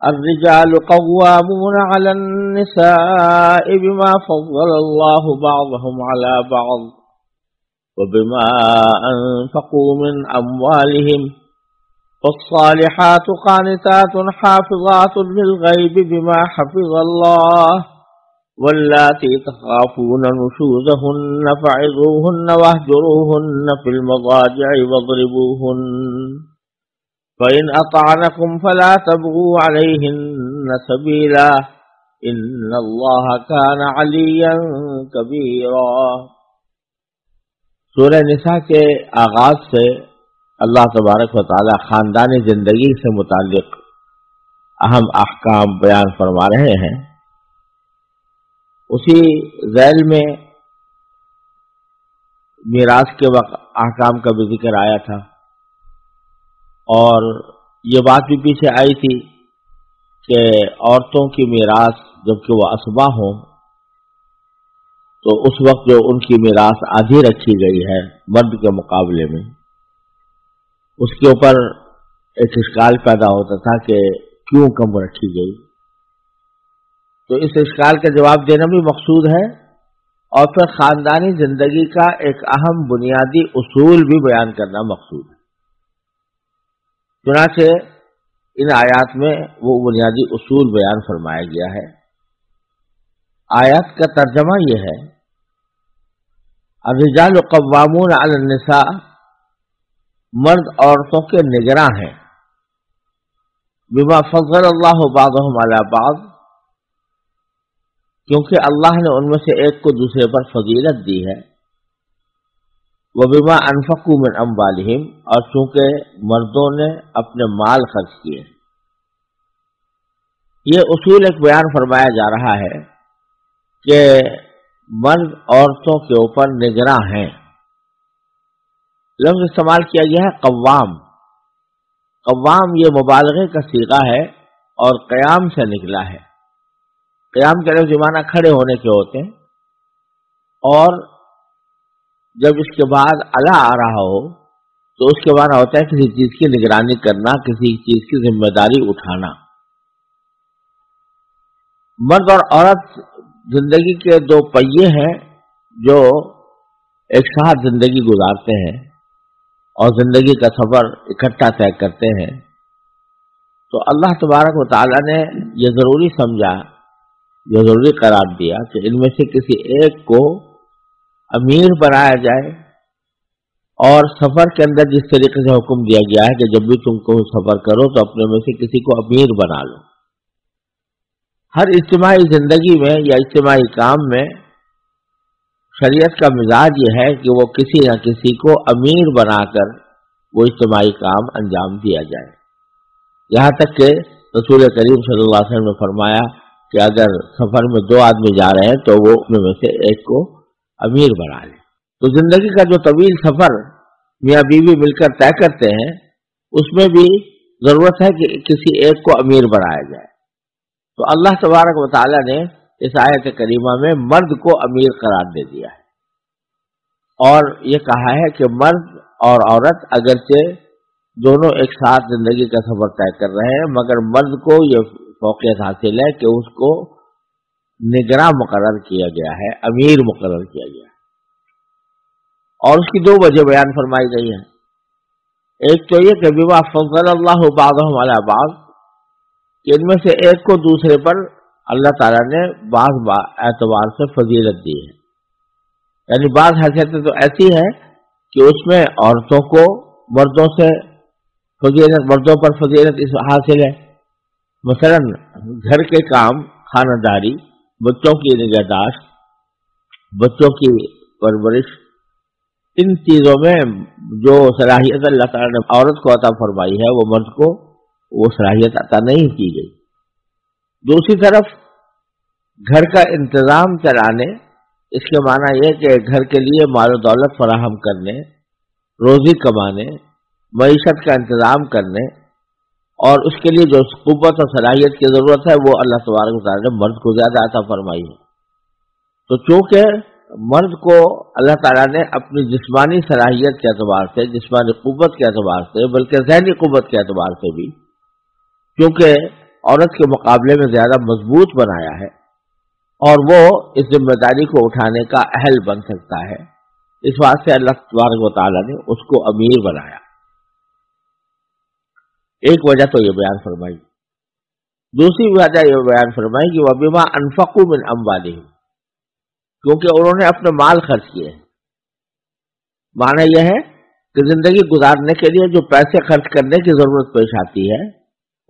الرجال قوامون على النساء بما فضل الله بعضهم على بعض وبما أنفقوا من أموالهم فالصالحات قانتات حافظات للغيب بما حفظ الله واللاتي تخافون نشوزهن فعظوهن واهجروهن في المضاجع واضربوهن فإن أطعنكم فلا تبغوا عليهن سبيلا إن الله كان عليا كبيرا۔ سورہ نساء کے آغاز سے اللہ تبارک و تعالی خاندانی زندگی سے متعلق اہم احکام بیان فرما رہے ہیں۔ اسی ذیل میں میراث کے وقت احکام کا بھی ذکر آیا تھا، اور یہ بات بھی پیچھے آئی تھی کہ عورتوں کی میراث جبکہ وہ اسبا ہوں تو اس وقت جو ان کی میراث آدھی رکھی گئی ہے مرد کے مقابلے میں، اس کے اوپر ایک اشکال پیدا ہوتا تھا کہ کیوں کم رکھی گئی۔ تو اس اشکال کا جواب دینا بھی مقصود ہے، اور پھر خاندانی زندگی کا ایک اہم بنیادی اصول بھی بیان کرنا مقصود ہے۔ چنانچہ ان آیات میں وہ بنیادی اصول بیان فرمایا گیا ہے۔ آیات کا ترجمہ یہ ہے، الرجال قوامون علی النساء، مرد عورتوں کے نگراں ہیں، بما فضل اللہ بعضهم علی بعض، کیونکہ اللہ نے ان میں سے ایک کو دوسرے پر فضیلت دی ہے، وبما انفقوا من اموالہم، اور چونکہ مردوں نے اپنے مال خرچ کیے۔ یہ اصول ایک بیان فرمایا جا رہا ہے کہ مرد عورتوں کے اوپر نگراں ہیں۔ لفظ استعمال کیا گیا ہے قوام۔ قوام یہ مبالغے کا صیغہ ہے اور قیام سے نکلا ہے۔ قیام کے لفظ معنی کھڑے ہونے کے ہوتے ہیں، اور جب اس کے بعد علا آ رہا ہو تو اس کے بعد ہوتا ہے کسی چیز کی نگرانی کرنا، کسی چیز کی ذمہ داری اٹھانا۔ مرد اور عورت زندگی کے دو پہیے ہیں جو ایک ساتھ زندگی گزارتے ہیں اور زندگی کا سفر اکٹھا طے کرتے ہیں۔ تو اللہ تبارک و تعالی نے یہ ضروری سمجھا، یہ ضروری قرار دیا کہ ان میں سے کسی ایک کو امیر بنایا جائے، اور سفر کے اندر جس طریقے سے حکم دیا گیا ہے کہ جب بھی تم کو سفر کرو تو اپنے میں سے کسی کو امیر بنا لو۔ ہر اجتماعی زندگی میں یا اجتماعی کام میں شریعت کا مزاج یہ ہے کہ وہ کسی نہ کسی کو امیر بنا کر وہ اجتماعی کام انجام دیا جائے۔ یہاں تک کہ رسول کریم صلی اللہ علیہ وسلم نے فرمایا کہ اگر سفر میں دو آدمی جا رہے ہیں تو وہ ان میں سے ایک کو امیر بنا لے۔ تو زندگی کا جو طویل سفر میاں بیوی مل کر طے کرتے ہیں، اس میں بھی ضرورت ہے کہ کسی ایک کو امیر بنایا جائے۔ تو اللہ تبارک و تعالی نے اس آیت کریمہ میں مرد کو امیر قرار دے دیا ہے، اور یہ کہا ہے کہ مرد اور عورت اگرچہ دونوں ایک ساتھ زندگی کا سفر طے کر رہے ہیں، مگر مرد کو یہ فوقیت حاصل ہے کہ اس کو نگراں مقرر کیا گیا ہے، امیر مقرر کیا گیا ہے۔ اور اس کی دو وجہ بیان فرمائی گئی ہیں۔ ایک تو یہ کہ بما فضل اللہ بعضهم علی بعض، کہ ان میں سے ایک کو دوسرے پر اللہ تعالیٰ نے بعض اعتبار سے فضیلت دی ہے، یعنی بعض حیثیتیں تو ایسی ہیں کہ اس میں عورتوں کو مردوں سے فضیلت، مردوں پر فضیلت اس حاصل ہے۔ مثلا گھر کے کام، خانہ داری، بچوں کی نگہداشت، بچوں کی پرورش، ان چیزوں میں جو صلاحیت اللہ تعالیٰ نے عورت کو عطا فرمائی ہے وہ مرد کو وہ صلاحیت عطا نہیں کی گئی۔ دوسری طرف گھر کا انتظام چلانے، اس کے معنی یہ کہ گھر کے لیے مال و دولت فراہم کرنے، روزی کمانے، معیشت کا انتظام کرنے، اور اس کے لیے جو قوت اور صلاحیت کی ضرورت ہے وہ اللہ تبارک و تعالیٰ نے مرد کو زیادہ عطا فرمائی ہے۔ تو چونکہ مرد کو اللہ تعالیٰ نے اپنی جسمانی صلاحیت کے اعتبار سے، جسمانی قوت کے اعتبار سے، بلکہ ذہنی قوت کے اعتبار سے بھی، کیونکہ عورت کے مقابلے میں زیادہ مضبوط بنایا ہے اور وہ اس ذمہ داری کو اٹھانے کا اہل بن سکتا ہے، اس واسطے اللہ تبارک و تعالیٰ نے اس کو امیر بنایا۔ ایک وجہ تو یہ بیان فرمائی، دوسری وجہ یہ بیان فرمائی کہ وَبِمَا أَنفَقُوا مِنْ أَمْوَالِهِمْ، کیونکہ انہوں نے اپنے مال خرچ کیے۔ معنی یہ ہے کہ زندگی گزارنے کے لیے جو پیسے خرچ کرنے کی ضرورت پیش آتی ہے،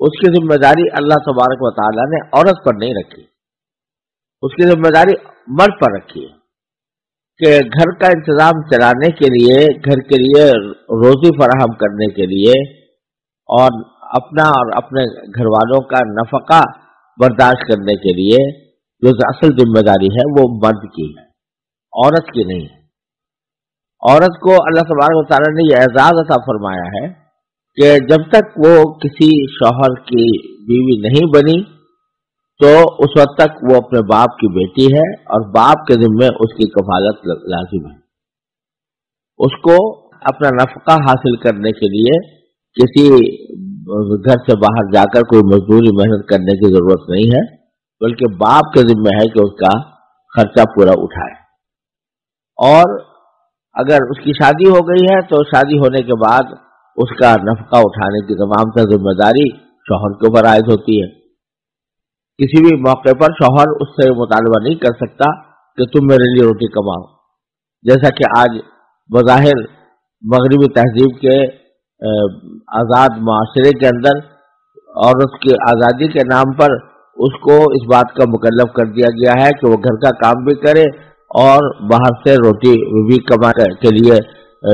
اس کی ذمہ داری اللہ تبارک و تعالیٰ نے عورت پر نہیں رکھی، اس کی ذمہ داری مرد پر رکھی ہے کہ گھر کا انتظام چلانے کے لیے، گھر کے لیے روزی فراہم کرنے کے لیے اور اپنا اور اپنے گھر والوں کا نفقہ برداشت کرنے کے لیے جو اصل ذمہ داری ہے وہ مرد کی ہے، عورت کی نہیں ہے۔ عورت کو اللہ تبارک و تعالیٰ نے یہ اعزاز عطا فرمایا ہے کہ جب تک وہ کسی شوہر کی بیوی نہیں بنی تو اس وقت تک وہ اپنے باپ کی بیٹی ہے اور باپ کے ذمے اس کی کفالت لازم ہے۔ اس کو اپنا نفقہ حاصل کرنے کے لیے کسی گھر سے باہر جا کر کوئی مزدوری محنت کرنے کی ضرورت نہیں ہے، بلکہ باپ کے ذمے ہے کہ اس کا خرچہ پورا اٹھائے۔ اور اگر اس کی شادی ہو گئی ہے تو شادی ہونے کے بعد اس کا نفقہ اٹھانے کی تمام تر ذمہ داری شوہر کے اوپر عائد ہوتی ہے۔ کسی بھی موقع پر شوہر اس سے مطالبہ نہیں کر سکتا کہ تم میرے لیے روٹی کماؤ، جیسا کہ آج بظاہر مغربی تہذیب کے آزاد معاشرے کے اندر عورت کی آزادی کے نام پر اس کو اس بات کا مکلف کر دیا گیا ہے کہ وہ گھر کا کام بھی کرے اور باہر سے روٹی بھی کمانے کے لیے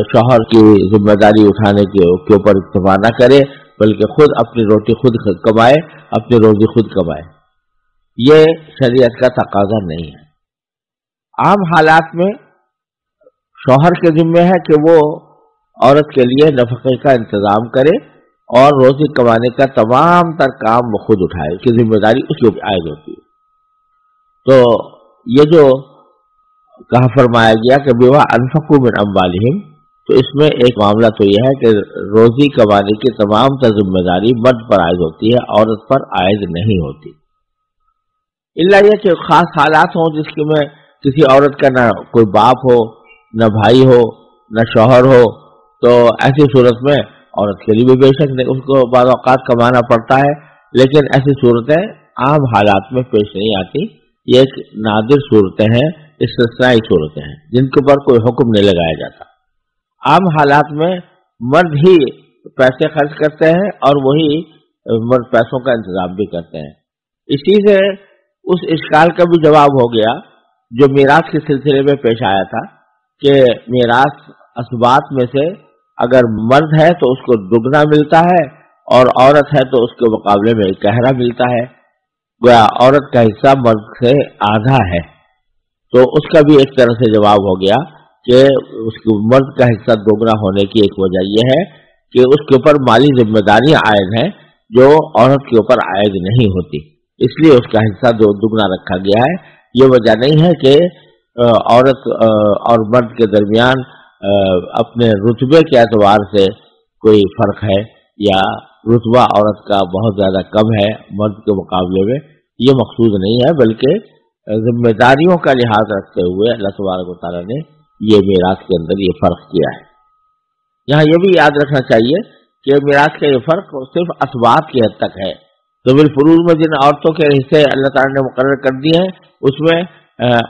شوہر کی ذمہ داری اٹھانے کے اوپر اکتفا نہ کرے، بلکہ خود اپنی روٹی خود کمائے، اپنی روزی خود کمائے۔ یہ شریعت کا تقاضا نہیں ہے۔ عام حالات میں شوہر کے ذمہ ہے کہ وہ عورت کے لیے نفقے کا انتظام کرے اور روزی کمانے کا تمام تر کام وہ خود اٹھائے، اس کی ذمہ داری اس کے اوپر عائد ہوتی ہے۔ تو یہ جو کہا فرمایا گیا کہ بِمَا أَنفَقُوا مِنْ أَمْوَالِهِمْ، تو اس میں ایک معاملہ تو یہ ہے کہ روزی کمانے کی تمام تر ذمہ داری مرد پر عائد ہوتی ہے، عورت پر عائد نہیں ہوتی، الا یہ کہ خاص حالات ہوں جس کے میں کسی عورت کا نہ کوئی باپ ہو، نہ بھائی ہو، نہ شوہر ہو، تو ایسی صورت میں عورت کے لیے بھی بے شک اس کو بعض اوقات کمانا پڑتا ہے، لیکن ایسی صورتیں عام حالات میں پیش نہیں آتی۔ یہ ایک نادر صورتیں ہیں، استثنائی صورتیں ہیں جن کے اوپر کوئی حکم نہیں لگایا جاتا۔ عام حالات میں مرد ہی پیسے خرچ کرتے ہیں اور وہی مرد پیسوں کا انتظام بھی کرتے ہیں۔ اسی سے اس اشکال کا بھی جواب ہو گیا جو میراث کے سلسلے میں پیش آیا تھا کہ میراث اسبات میں سے اگر مرد ہے تو اس کو دگنا ملتا ہے اور عورت ہے تو اس کے مقابلے میں گہرا ملتا ہے، گویا عورت کا حصہ مرد سے آدھا ہے۔ تو اس کا بھی ایک طرح سے جواب ہو گیا کہ اس کو مرد کا حصہ دوگنا ہونے کی ایک وجہ یہ ہے کہ اس کے اوپر مالی ذمہ داریاں عائد ہیں جو عورت کے اوپر عائد نہیں ہوتی، اس لیے اس کا حصہ دوگنا رکھا گیا ہے۔ یہ وجہ نہیں ہے کہ عورت اور مرد کے درمیان اپنے رتبے کے اعتبار سے کوئی فرق ہے یا رتبہ عورت کا بہت زیادہ کم ہے مرد کے مقابلے میں، یہ مقصود نہیں ہے، بلکہ ذمہ داریوں کا لحاظ رکھتے ہوئے اللہ تبارک و تعالیٰ نے یہ میراث کے اندر یہ فرق کیا ہے۔ یہاں یہ بھی یاد رکھنا چاہیے کہ میراث کا یہ فرق صرف اسباب کی حد تک ہے۔ تو بالفروض میں جن عورتوں کے حصے اللہ تعالیٰ نے مقرر کر دیے ہیں اس میں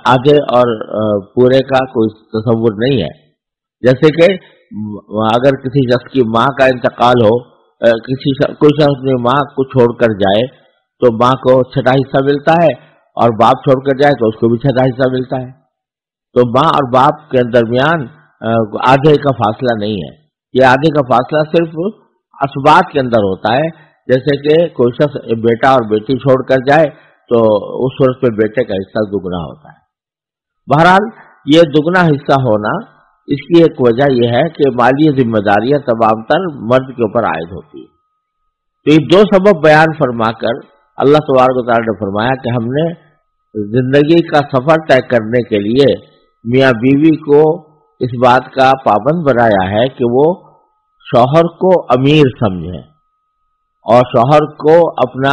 آدھے اور پورے کا کوئی تصور نہیں ہے۔ جیسے کہ اگر کسی شخص کی ماں کا انتقال ہو، کوئی شخص اپنی ماں کو چھوڑ کر جائے تو ماں کو چھٹا حصہ ملتا ہے اور باپ چھوڑ کر جائے تو اس کو بھی چھٹا حصہ ملتا ہے۔ تو ماں اور باپ کے درمیان آدھے کا فاصلہ نہیں ہے، یہ آدھے کا فاصلہ صرف اسبات کے اندر ہوتا ہے۔ جیسے کہ کوئی شخص بیٹا اور بیٹی چھوڑ کر جائے تو اس صورت میں بیٹے کا حصہ دگنا ہوتا ہے۔ بہرحال یہ دگنا حصہ ہونا اس کی ایک وجہ یہ ہے کہ مالی ذمہ داریاں تمام تر مرد کے اوپر عائد ہوتی ہیں۔ تو یہ دو سبب بیان فرما کر اللہ تبارک و تعالیٰ نے فرمایا کہ ہم نے زندگی کا سفر طے کرنے کے لیے میاں بیوی کو اس بات کا پابند بنایا ہے کہ وہ شوہر کو امیر سمجھیں اور شوہر کو اپنا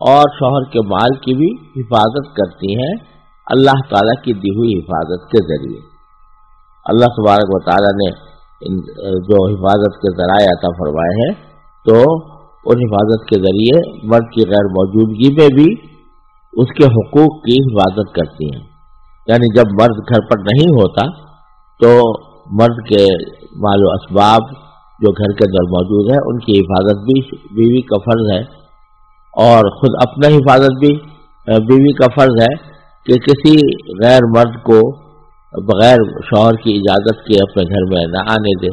اور شوہر کے مال کی بھی حفاظت کرتی ہیں اللہ تعالیٰ کی دی ہوئی حفاظت کے ذریعے۔ اللہ تبارک و تعالیٰ نے جو حفاظت کے ذرائع عطا فرمائے ہیں تو ان حفاظت کے ذریعے مرد کی غیر موجودگی میں بھی اس کے حقوق کی حفاظت کرتی ہیں۔ یعنی جب مرد گھر پر نہیں ہوتا تو مرد کے مال و اسباب جو گھر کے اندر موجود ہیں ان کی حفاظت بھی بیوی کا فرض ہے، اور خود اپنا حفاظت بھی بیوی کا فرض ہے کہ کسی غیر مرد کو بغیر شوہر کی اجازت کے اپنے گھر میں نہ آنے دے۔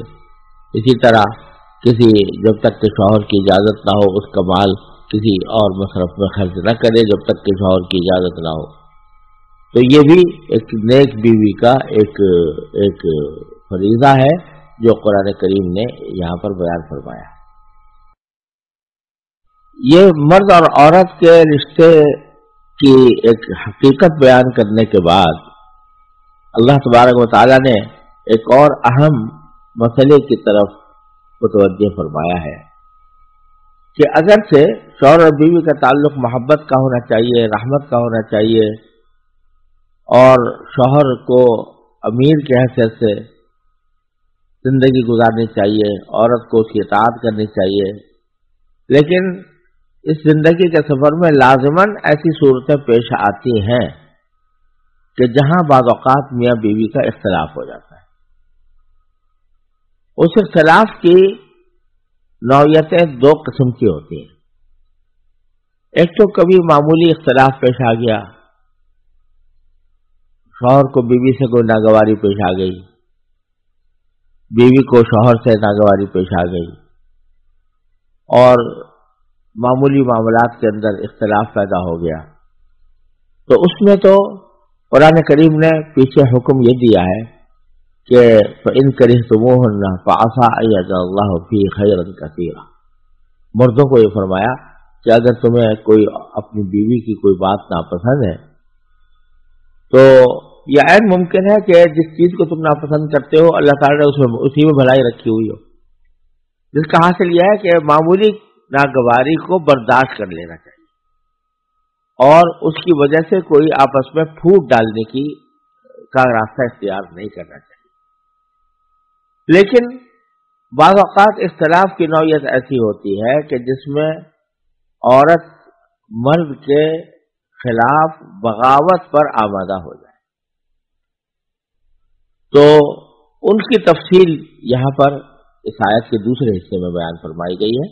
اسی طرح جب تک کہ شوہر کی اجازت نہ ہو اس کا مال کسی اور مصرف میں خرچ نہ کرے جب تک کہ شوہر کی اجازت نہ ہو۔ تو یہ بھی ایک نیک بیوی کا ایک فریضہ ہے جو قرآن کریم نے یہاں پر بیان فرمایا۔ یہ مرد اور عورت کے رشتے کی ایک حقیقت بیان کرنے کے بعد اللہ تبارک و تعالیٰ نے ایک اور اہم مسئلے کی طرف متوجہ فرمایا ہے کہ اگرچہ شوہر اور بیوی کا تعلق محبت کا ہونا چاہیے، رحمت کا ہونا چاہیے، اور شوہر کو امیر کی حیثیت سے زندگی گزارنی چاہیے، عورت کو اس کی اطاعت کرنی چاہیے، لیکن اس زندگی کے سفر میں لازماً ایسی صورتیں پیش آتی ہیں کہ جہاں بعض اوقات میاں بیوی کا اختلاف ہو جاتا ہے۔ اس اختلاف کی نوعیتیں دو قسم کی ہوتی ہیں۔ ایک تو کبھی معمولی اختلاف پیش آ گیا، شوہر کو بیوی سے کوئی ناگواری پیش آ گئی، بیوی کو شوہر سے ناگواری پیش آ گئی، اور معمولی معاملات کے اندر اختلاف پیدا ہو گیا، تو اس میں تو قرآن کریم نے پیچھے حکم یہ دیا ہے کہ فَإِن كَرِهْتُمُوهُنَّ فَعَسَىٰ أَن يَجْعَلَ اللَّهُ فِيهِ خَيْرًا كَثِيرًا۔ مردوں کو یہ فرمایا کہ اگر تمہیں کوئی اپنی بیوی کی کوئی بات ناپسند ہے تو یہ عین ممکن ہے کہ جس چیز کو تم ناپسند کرتے ہو اللہ تعالیٰ نے اسی میں بھلائی رکھی ہوئی ہو، جس کا حاصل یہ ہے کہ معمولی ناگواری کو برداشت کر لینا چاہیے اور اس کی وجہ سے کوئی آپس میں پھوٹ ڈالنے کا راستہ اختیار نہیں کرنا چاہیے۔ لیکن بعض اوقات اختلاف کی نوعیت ایسی ہوتی ہے کہ جس میں عورت مرد کے خلاف بغاوت پر آمادہ ہو جائے، تو ان کی تفصیل یہاں پر اس آیت کے دوسرے حصے میں بیان فرمائی گئی ہے۔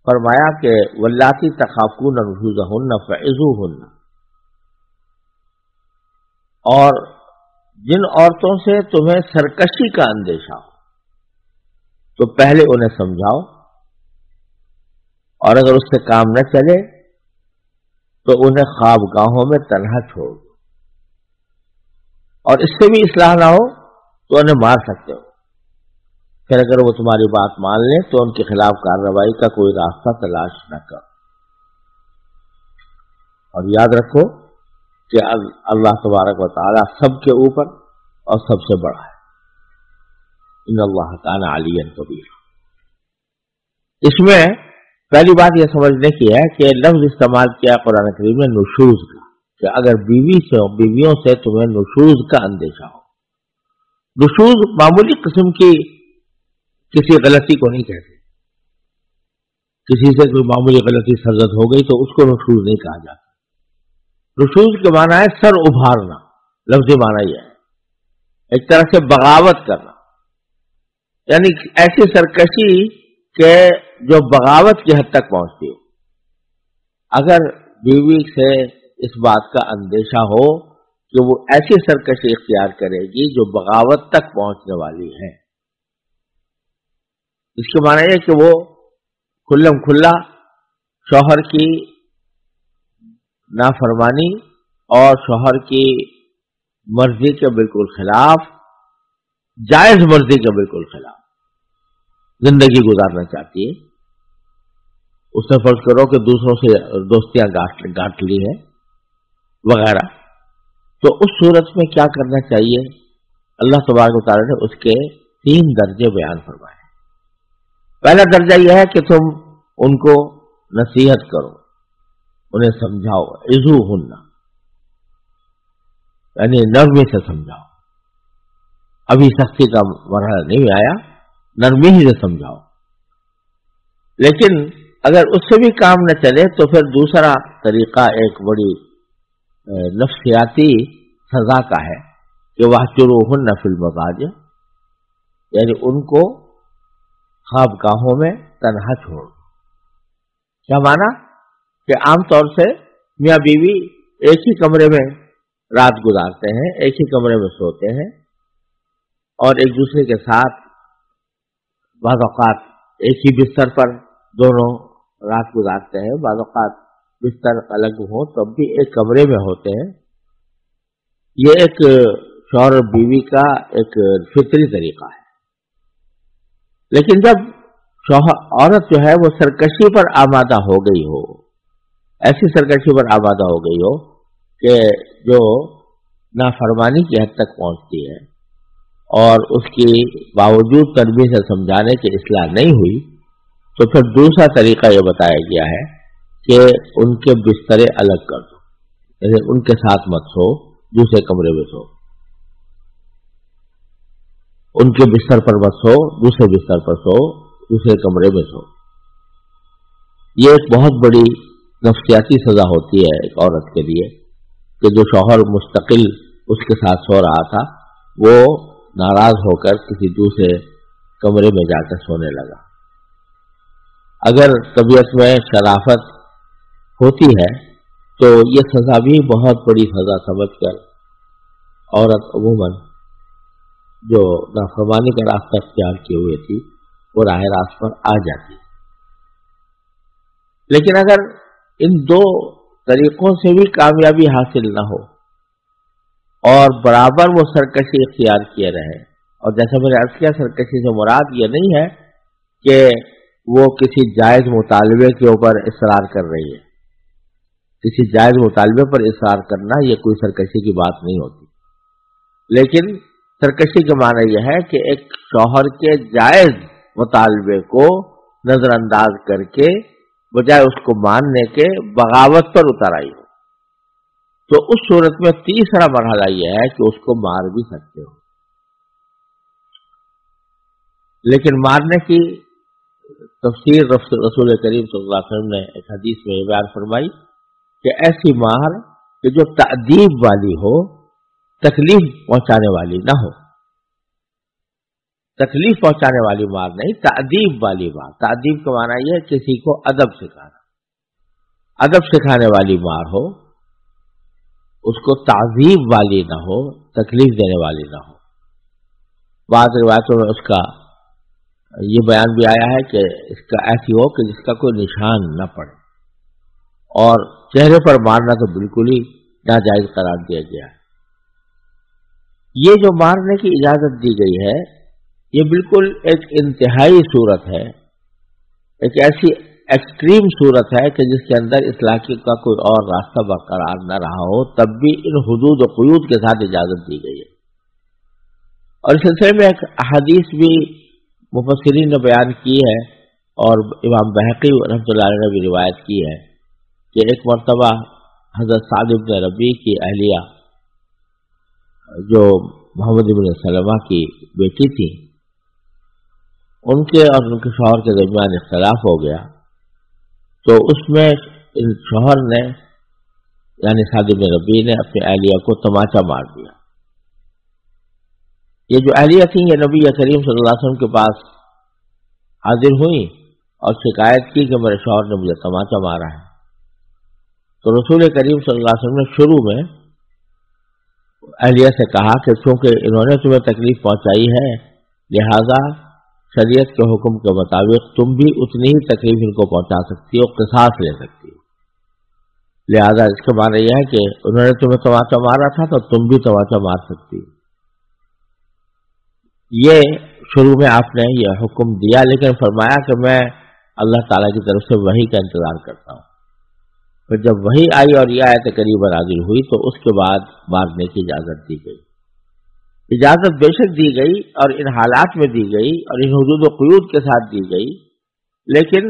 فرمایا کہ واللاتی تخافون نشوزہن فعظوہن، اور جن عورتوں سے تمہیں سرکشی کا اندیشہ ہو تو پہلے انہیں سمجھاؤ، اور اگر اس سے کام نہ چلے تو انہیں خوابگاہوں میں تنہا چھوڑ دو، اور اس سے بھی اصلاح نہ ہو تو انہیں مار سکتے ہو، پھر اگر وہ تمہاری بات مان لیں تو ان کے خلاف کارروائی کا کوئی راستہ تلاش نہ کرو۔ اور یاد رکھو کہ اللہ تبارک و تعالی سب کے اوپر اور سب سے بڑا ہے، ان اللہ کان علیا کبیر۔ اس میں پہلی بات یہ سمجھنے کی ہے کہ لفظ استعمال کیا قرآن کریم نے نشوز کا، کہ اگر بیویوں سے تمہیں نشوز کا اندیشہ ہو۔ نشوز معمولی قسم کی کسی غلطی کو نہیں کہتے، کسی سے کوئی معمولی غلطی سرزد ہو گئی تو اس کو نشوز نہیں کہا جاتا۔ نشوز کے معنی ہے سر ابھارنا، لفظی معنی یہ ہے ایک طرح سے بغاوت کرنا، یعنی ایسی سرکشی کہ جو بغاوت کی حد تک پہنچتی ہو۔ اگر بیوی سے اس بات کا اندیشہ ہو کہ وہ ایسی سرکشی اختیار کرے گی جو بغاوت تک پہنچنے والی ہے، اس کے معنی ہے کہ وہ کھلم کھلا شوہر کی نافرمانی اور شوہر کی مرضی کے بالکل خلاف، جائز مرضی کے بالکل خلاف زندگی گزارنا چاہتی ہے۔ اس نے فرض کرو کہ دوسروں سے دوستیاں گاٹ لی ہیں وغیرہ، تو اس صورت میں کیا کرنا چاہیے؟ اللہ تبارک و تعالیٰ نے اس کے 3 درجے بیان فرمائے۔ پہلا درجہ یہ ہے کہ تم ان کو نصیحت کرو، انہیں سمجھاؤ، عظوہن یعنی نرمی سے سمجھاؤ. ابھی سختی کا مرحلہ نہیں آیا، نرمی ہی سے سمجھاؤ. لیکن اگر اس سے بھی کام نہ چلے تو پھر دوسرا طریقہ ایک بڑی نفسیاتی سزا کا ہے کہ واہجروہن فی المضاجع، یعنی ان کو خوابگاہوں میں تنہا چھوڑ. کیا معنی کہ عام طور سے میاں بیوی ایک ہی کمرے میں رات گزارتے ہیں، ایک ہی کمرے میں سوتے ہیں اور ایک دوسرے کے ساتھ بعض اوقات ایک ہی بستر پر دونوں رات گزارتے ہیں، بعض اوقات بستر الگ ہوں تب بھی ایک کمرے میں ہوتے ہیں. یہ ایک شوہر اور بیوی کا ایک فطری طریقہ ہے. لیکن جب عورت جو ہے وہ سرکشی پر آمادہ ہو گئی ہو، ایسی سرکشی پر آمادہ ہو گئی ہو کہ جو نافرمانی کی حد تک پہنچتی ہے اور اس کی باوجود تربیت سے سمجھانے کی اصلاح نہیں ہوئی، تو پھر دوسرا طریقہ یہ بتایا گیا ہے کہ ان کے بسترے الگ کر دو، یعنی ان کے ساتھ مت سو، دوسرے کمرے میں سو. ان کے بستر پر مت سو، دوسرے بستر پر سو، دوسرے کمرے میں سو. یہ ایک بہت بڑی نفسیاتی سزا ہوتی ہے ایک عورت کے لیے کہ جو شوہر مستقل اس کے ساتھ سو رہا تھا وہ ناراض ہو کر کسی دوسرے کمرے میں جا کر سونے لگا. اگر طبیعت میں شرافت ہوتی ہے تو یہ سزا بھی بہت بڑی سزا سمجھ کر عورت عموماً جو نافرمانی کا راستہ اختیار کیے ہوئے تھی وہ راہ راست پر آ جاتی. لیکن اگر ان دو طریقوں سے بھی کامیابی حاصل نہ ہو اور برابر وہ سرکشی اختیار کیے رہے، اور جیسا میں نے عرض کیا سرکشی سے مراد یہ نہیں ہے کہ وہ کسی جائز مطالبے کے اوپر اصرار کر رہی ہے. کسی جائز مطالبے پر اصرار کرنا یہ کوئی سرکشی کی بات نہیں ہوتی. لیکن سرکشی کا معنی یہ ہے کہ ایک شوہر کے جائز مطالبے کو نظر انداز کر کے بجائے اس کو ماننے کے بغاوت پر اتر آئی ہو. تو اس صورت میں تیسرا مرحلہ یہ ہے کہ اس کو مار بھی سکتے ہو. لیکن مارنے کی تفسیر رسول کریم صلی اللہ علیہ وسلم نے ایک حدیث میں بیان فرمائی کہ ایسی مار کہ جو تأدیب والی ہو، تکلیف پہنچانے والی نہ ہو. تکلیف پہنچانے والی مار نہیں، تأدیب والی مار. تأدیب کا معنی یہ ہے کسی کو ادب سکھانا. ادب سکھانے والی مار ہو، اس کو تعذیب والی نہ ہو، تکلیف دینے والی نہ ہو. بعض روایتوں میں اس کا یہ بیان بھی آیا ہے کہ اس کا ایسی ہو کہ جس کا کوئی نشان نہ پڑے، اور چہرے پر مارنا تو بالکل ہی ناجائز قرار دیا گیا ہے. یہ جو مارنے کی اجازت دی گئی ہے یہ بالکل ایک انتہائی صورت ہے، ایک ایسی ایکسٹریم صورت ہے کہ جس کے اندر اصلاح کا کوئی اور راستہ برقرار نہ رہا ہو، تب بھی ان حدود و قیود کے ساتھ اجازت دی گئی ہے. اور اس سلسلے میں ایک احادیث بھی مفسرین نے بیان کی ہے اور امام بہقی رحمۃ اللہ علیہ نے بھی روایت کی ہے کہ ایک مرتبہ حضرت سعد بن ربیع کی اہلیہ جو محمد بن سلمہ کی بیٹی تھی، ان کے اور ان کے شوہر کے درمیان اختلاف ہو گیا. تو اس میں شوہر نے یعنی سعد بن ربیع نے اپنی اہلیہ کو تماچا مار دیا. یہ جو اہلیہ تھیں یہ نبی کریم صلی اللہ علیہ وسلم کے پاس حاضر ہوئیں اور شکایت کی کہ میرے شوہر نے مجھے تماچا مارا ہے. تو رسول کریم صلی اللہ علیہ وسلم نے شروع میں اہلیہ سے کہا کہ چونکہ انہوں نے تمہیں تکلیف پہنچائی ہے لہذا شریعت کے حکم کے مطابق تم بھی اتنی ہی تکلیف ان کو پہنچا سکتی ہو، قصاص لے سکتی ہو. لہذا اس کے معنی یہ ہے کہ انہوں نے تمہیں تماچا مارا تھا تو تم بھی تماچا مار سکتی ہو. یہ شروع میں آپ نے یہ حکم دیا، لیکن فرمایا کہ میں اللہ تعالیٰ کی طرف سے وحی کا انتظار کرتا ہوں. پھر جب وحی آئی اور یہ آیت قریباً نازل ہوئی تو اس کے بعد مارنے کی اجازت دی گئی. اجازت بے شک دی گئی اور ان حالات میں دی گئی اور ان حدود و قیود کے ساتھ دی گئی، لیکن